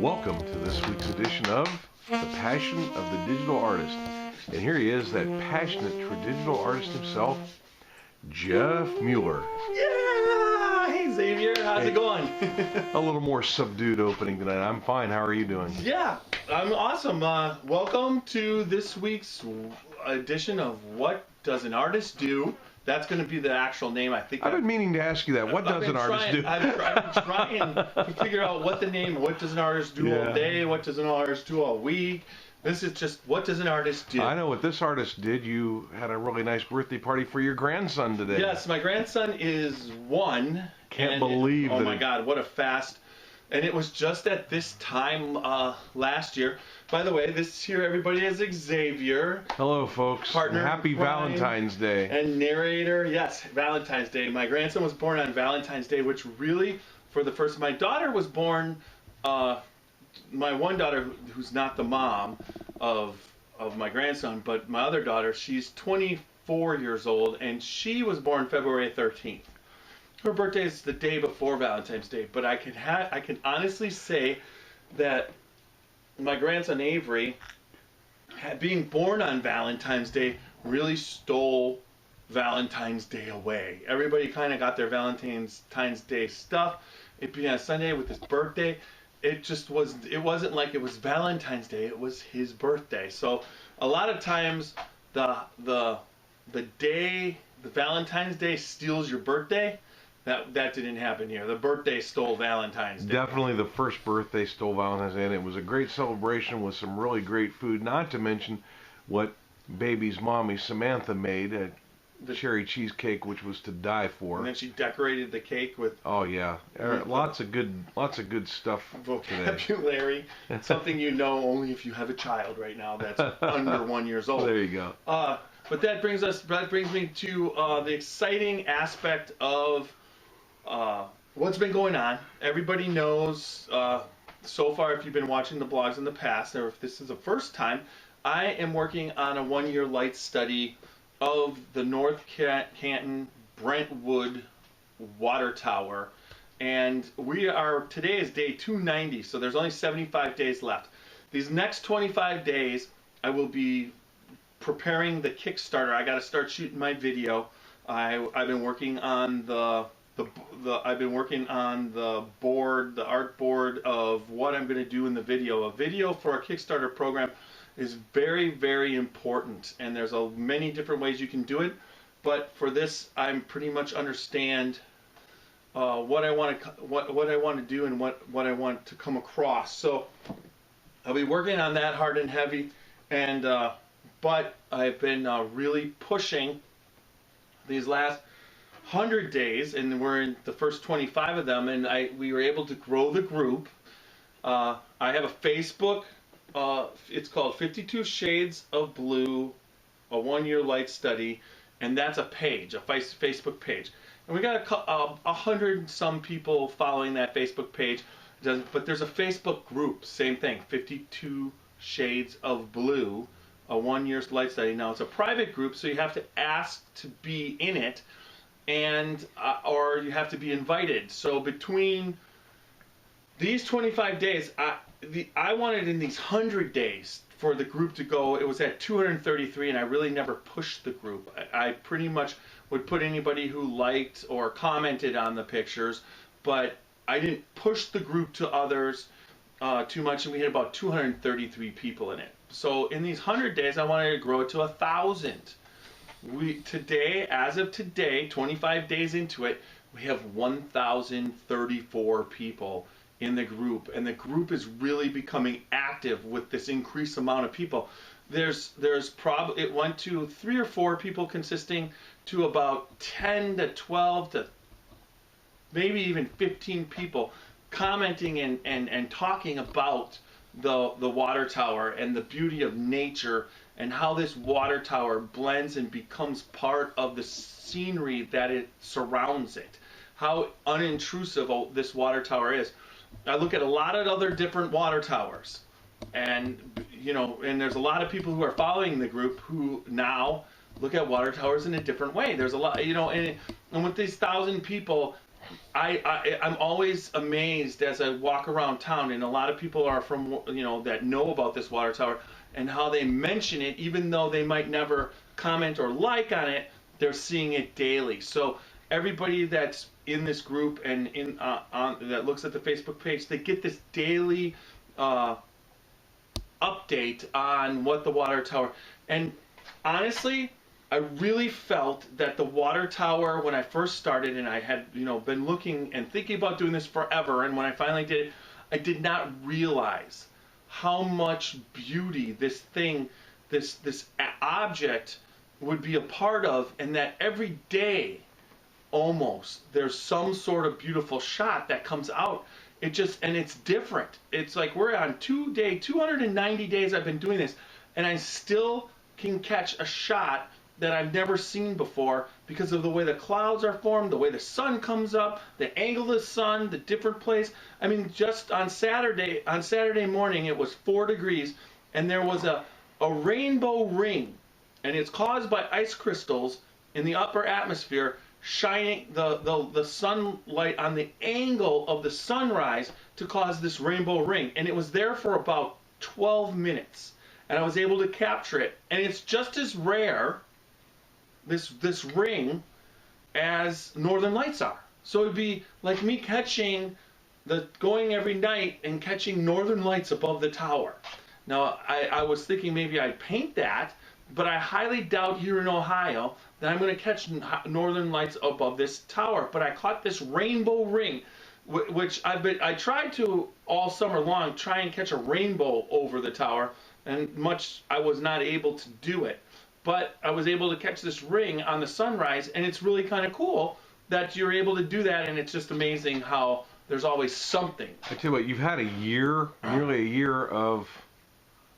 Welcome to this week's edition of The Passion of the Digital Artist. And here he is, that passionate digital artist himself, Jeff Mueller. Yeah! Hey Xavier, how's it going? A little more subdued opening tonight. I'm fine. How are you doing? Yeah, I'm awesome. Welcome to this week's edition of What Does an Artist Do? That's going to be the actual name, I think. I've been meaning to ask you that. What does an artist do? I've been trying to figure out what does an artist do all day? What does an artist do all week? This is just, what does an artist do? I know what this artist did. You had a really nice birthday party for your grandson today. Yes, my grandson is 1. Can't believe it. that. Oh my God, what a fast. And it was just at this time last year. By the way, this here, everybody, is Xavier. Hello, folks. Partner, Happy Valentine's Day. And narrator, yes, Valentine's Day. My grandson was born on Valentine's Day, which really, for the first, my daughter was born, my one daughter, who's not the mom of my grandson, but my other daughter, she's 24 years old, and she was born February 13th. Her birthday is the day before Valentine's Day, but I can honestly say that my grandson Avery, being born on Valentine's Day, really stole Valentine's Day away. Everybody kind of got their Valentine's Day stuff. It being on Sunday with his birthday, it wasn't like it was Valentine's Day, it was his birthday. So a lot of times the Valentine's Day steals your birthday. That didn't happen here. The birthday stole Valentine's Day. Definitely the first birthday stole Valentine's Day, and it was a great celebration with some really great food, not to mention what baby's mommy, Samantha, made, the cherry cheesecake, which was to die for. And then she decorated the cake with... Oh, yeah. Lots of good stuff vocabulary. Something you know only if you have a child right now that's under 1 year old. There you go. But that brings me to the exciting aspect of what's been going on. Everybody knows so far, if you've been watching the blogs in the past, or if this is the first time, I am working on a 1-year light study of the North Canton Brentwood water tower. And today is day 290, so there's only 75 days left. These next 25 days, I will be preparing the Kickstarter. I got to start shooting my video. I've been working on the board, the art board of what I'm going to do in the video. A video for a Kickstarter program is very, very important, and there's many different ways you can do it. But for this, I'm pretty much understand what I want to do and what I want to come across. So I'll be working on that hard and heavy, and but I've been really pushing these last 100 days, and we're in the first 25 of them, and we were able to grow the group. I have a Facebook. It's called 52 Shades of Blue, a 1-year light study, and that's a page, a Facebook page. And we got 100 some people following that Facebook page, but there's a Facebook group, same thing, 52 Shades of Blue, a 1-year light study. Now it's a private group, so you have to ask to be in it, and or you have to be invited. So between these 25 days, I wanted in these 100 days for the group to go. It was at 233, and I really never pushed the group. I pretty much would put anybody who liked or commented on the pictures, but I didn't push the group to others too much, and we had about 233 people in it. So in these 100 days, I wanted to grow it to 1,000. As of today, 25 days into it, we have 1,034 people in the group, and the group is really becoming active with this increased amount of people. It went to 3 or 4 people consisting to about 10 to 12 to maybe even 15 people commenting and talking about the water tower and the beauty of nature and how this water tower blends and becomes part of the scenery that it surrounds it. How unintrusive this water tower is. I look at a lot of other different water towers, and there's a lot of people who are following the group who now look at water towers in a different way. There's a lot, and with these 1,000 people, I'm always amazed as I walk around town, and a lot of people are from, that know about this water tower, and how they mention it, even though they might never comment or like on it, they're seeing it daily. So everybody that's in this group and that looks at the Facebook page, they get this daily uh, update on what the water tower. And honestly, I really felt that the water tower, when I first started, and I had been looking and thinking about doing this forever, and when I finally did it, I did not realize how much beauty this thing, this object would be a part of, and that every day almost there's some sort of beautiful shot that comes out. And it's different. It's like we're on 290 days I've been doing this, and I still can catch a shot that I've never seen before because of the way the clouds are formed, the way the sun comes up, the angle of the sun, the different place. I mean, just on Saturday morning it was 4 degrees, and there was a rainbow ring, and it's caused by ice crystals in the upper atmosphere shining the sunlight on the angle of the sunrise to cause this rainbow ring. And it was there for about 12 minutes, and I was able to capture it. And it's just as rare, this ring, as northern lights are. So it'd be like me going every night and catching northern lights above the tower. Now I was thinking maybe I'd paint that, but I highly doubt here in Ohio that I'm going to catch northern lights above this tower. But I caught this rainbow ring, which I tried to all summer long try and catch a rainbow over the tower, and I was not able to do it. But I was able to catch this ring on the sunrise, and it's really kind of cool that you're able to do that, and it's just amazing how there's always something. I tell you what, you've had nearly a year of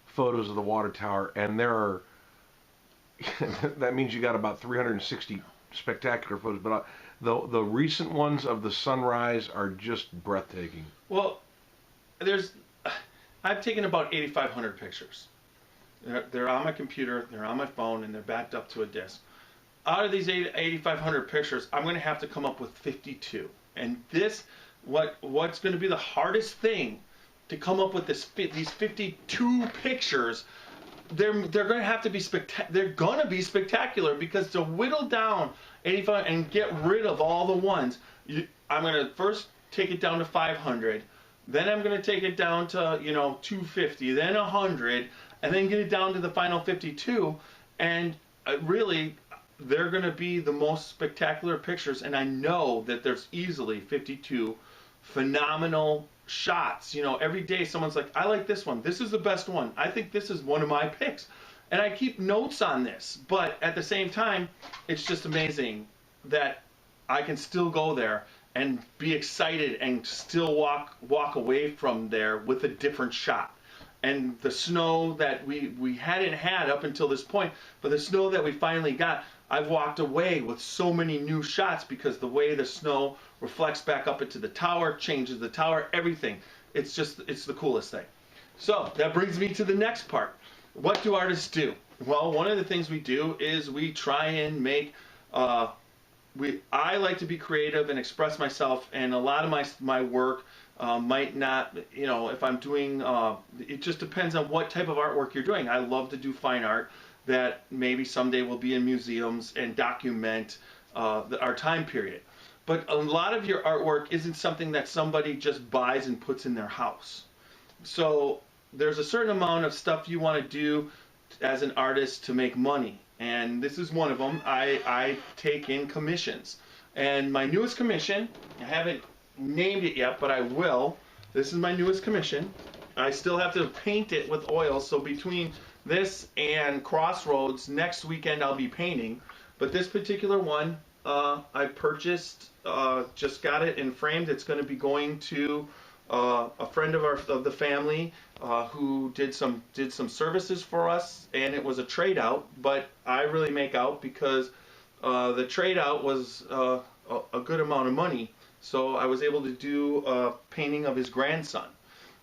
photos of the water tower, and there are that means you got about 360 spectacular photos, but the recent ones of the sunrise are just breathtaking. Well, I've taken about 8,500 pictures. They're on my computer, they're on my phone, and they're backed up to a disk. Out of these 8,500 pictures, I'm going to have to come up with 52. And what's going to be the hardest thing to come up with these 52 pictures. They're going to have to be they're going to be spectacular, because to whittle down 85 and get rid of all the ones, I'm going to first take it down to 500, then I'm going to take it down to 250, then 100, and then get it down to the final 52. And really, they're going to be the most spectacular pictures, and I know that there's easily 52 phenomenal shots. Every day someone's like, I like this one, this is the best one, I think this is one of my picks, and I keep notes on this. But at the same time, it's just amazing that I can still go there and be excited and still walk away from there with a different shot. And the snow that we hadn't had up until this point, but the snow that we finally got, I've walked away with so many new shots, because the way the snow reflects back up into the tower, changes the tower, everything. It's the coolest thing. So that brings me to the next part. What do artists do? Well, one of the things we do is we try and make, I like to be creative and express myself, and a lot of my work might not, if I'm doing, it just depends on what type of artwork you're doing. I love to do fine art that maybe someday will be in museums and document our time period. But a lot of your artwork isn't something that somebody just buys and puts in their house. So there's a certain amount of stuff you want to do as an artist to make money. And this is one of them. I take in commissions. And my newest commission, I haven't named it yet, but I will. This is my newest commission. I still have to paint it with oil, so between this and Crossroads, next weekend I'll be painting. But this particular one, I purchased, just got it and framed. It's going to be going to a friend of the family who did some services for us, and it was a trade out. But I really make out because the trade out was a good amount of money. So I was able to do a painting of his grandson.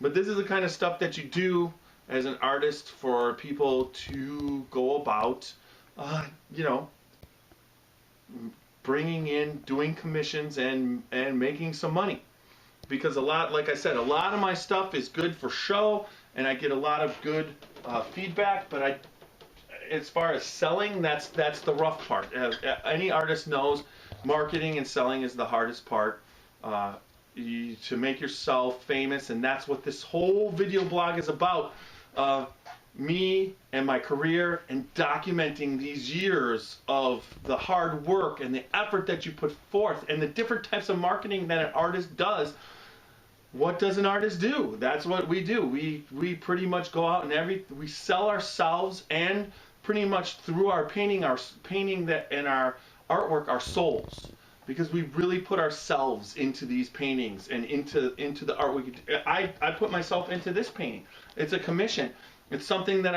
But this is the kind of stuff that you do as an artist for people to go about, bringing in, doing commissions, and making some money. Because like I said, a lot of my stuff is good for show, and I get a lot of good feedback. But as far as selling, that's the rough part. Any artist knows marketing and selling is the hardest part. To make yourself famous, and that's what this whole video blog is about. Me and my career, and documenting these years of the hard work and the effort that you put forth, and the different types of marketing that an artist does. What does an artist do? That's what we do. We pretty much go out and we sell ourselves, and pretty much through our painting that and our artwork, our souls. Because we really put ourselves into these paintings and into the art. I put myself into this painting. It's a commission. It's something that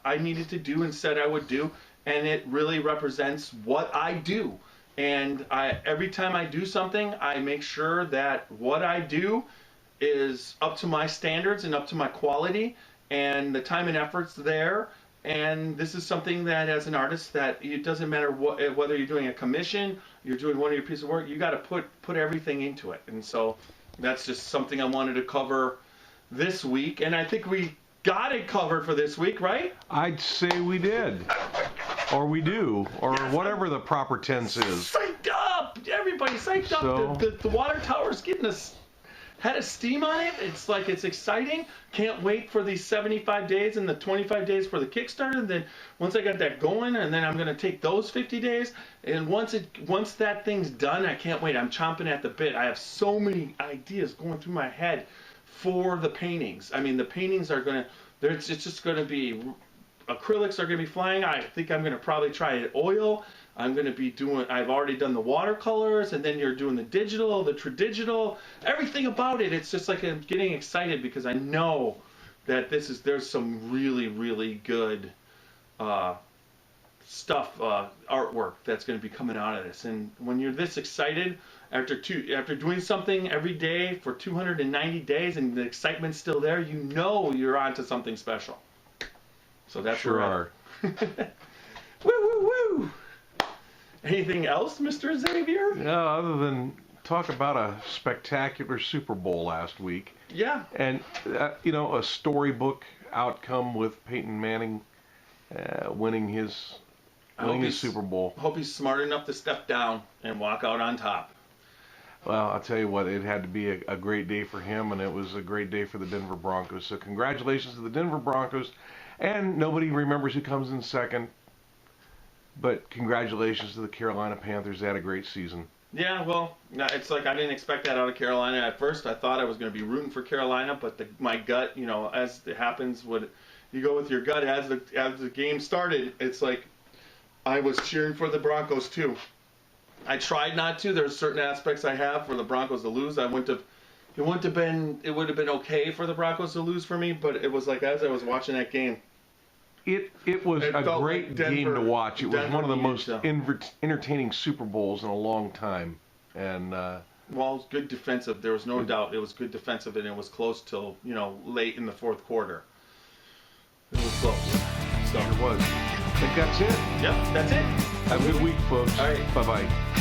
I needed to do and said I would do, and it really represents what I do. And every time I do something, I make sure that what I do is up to my standards and up to my quality, and the time and effort's there. And this is something that, as an artist, that it doesn't matter whether you're doing a commission, you're doing one of your pieces of work, you got to put everything into it. And so that's just something I wanted to cover this week, and I think we got it covered for this week, right? I'd say we did, or we do, or yes, whatever the proper tense is. Psyched up! Everybody psyched up. The water tower's getting us. Head of steam on it. It's exciting. Can't wait for these 75 days and the 25 days for the Kickstarter. And then once I got that going, and then I'm going to take those 50 days. And once that thing's done, I can't wait. I'm chomping at the bit. I have so many ideas going through my head for the paintings. I mean, the paintings are going to, it's just going to be, acrylics are going to be flying. I think I'm going to probably try oil. I'm going to be I've already done the watercolors, and then you're doing the digital, the tradigital, everything about it. It's just like I'm getting excited because I know that there's some really, really good stuff, artwork that's going to be coming out of this. And when you're this excited, after doing something every day for 290 days and the excitement's still there, you know you're onto something special. So that's sure are. Woo, woo, woo! Anything else, Mr. Xavier? No, other than talk about a spectacular Super Bowl last week. Yeah. And, a storybook outcome with Peyton Manning winning his Super Bowl. Hope he's smart enough to step down and walk out on top. Well, I'll tell you what, it had to be a great day for him, and it was a great day for the Denver Broncos. So congratulations to the Denver Broncos. And nobody remembers who comes in second. But congratulations to the Carolina Panthers. They had a great season. Yeah, well, it's like I didn't expect that out of Carolina. At first, I thought I was going to be rooting for Carolina, but my gut, as it happens, you go with your gut as the game started. It's like I was cheering for the Broncos too. I tried not to. There's certain aspects I have for the Broncos to lose. It would have been okay for the Broncos to lose for me, but it was like as I was watching that game. It was a great game to watch. It was one of the most entertaining Super Bowls in a long time. And well, it was good defensive. There was no doubt it was good defensive, and it was close till late in the fourth quarter. It was close. So it was. I think that's it. Yep, that's it. Have a good week, folks. All right. Bye-bye.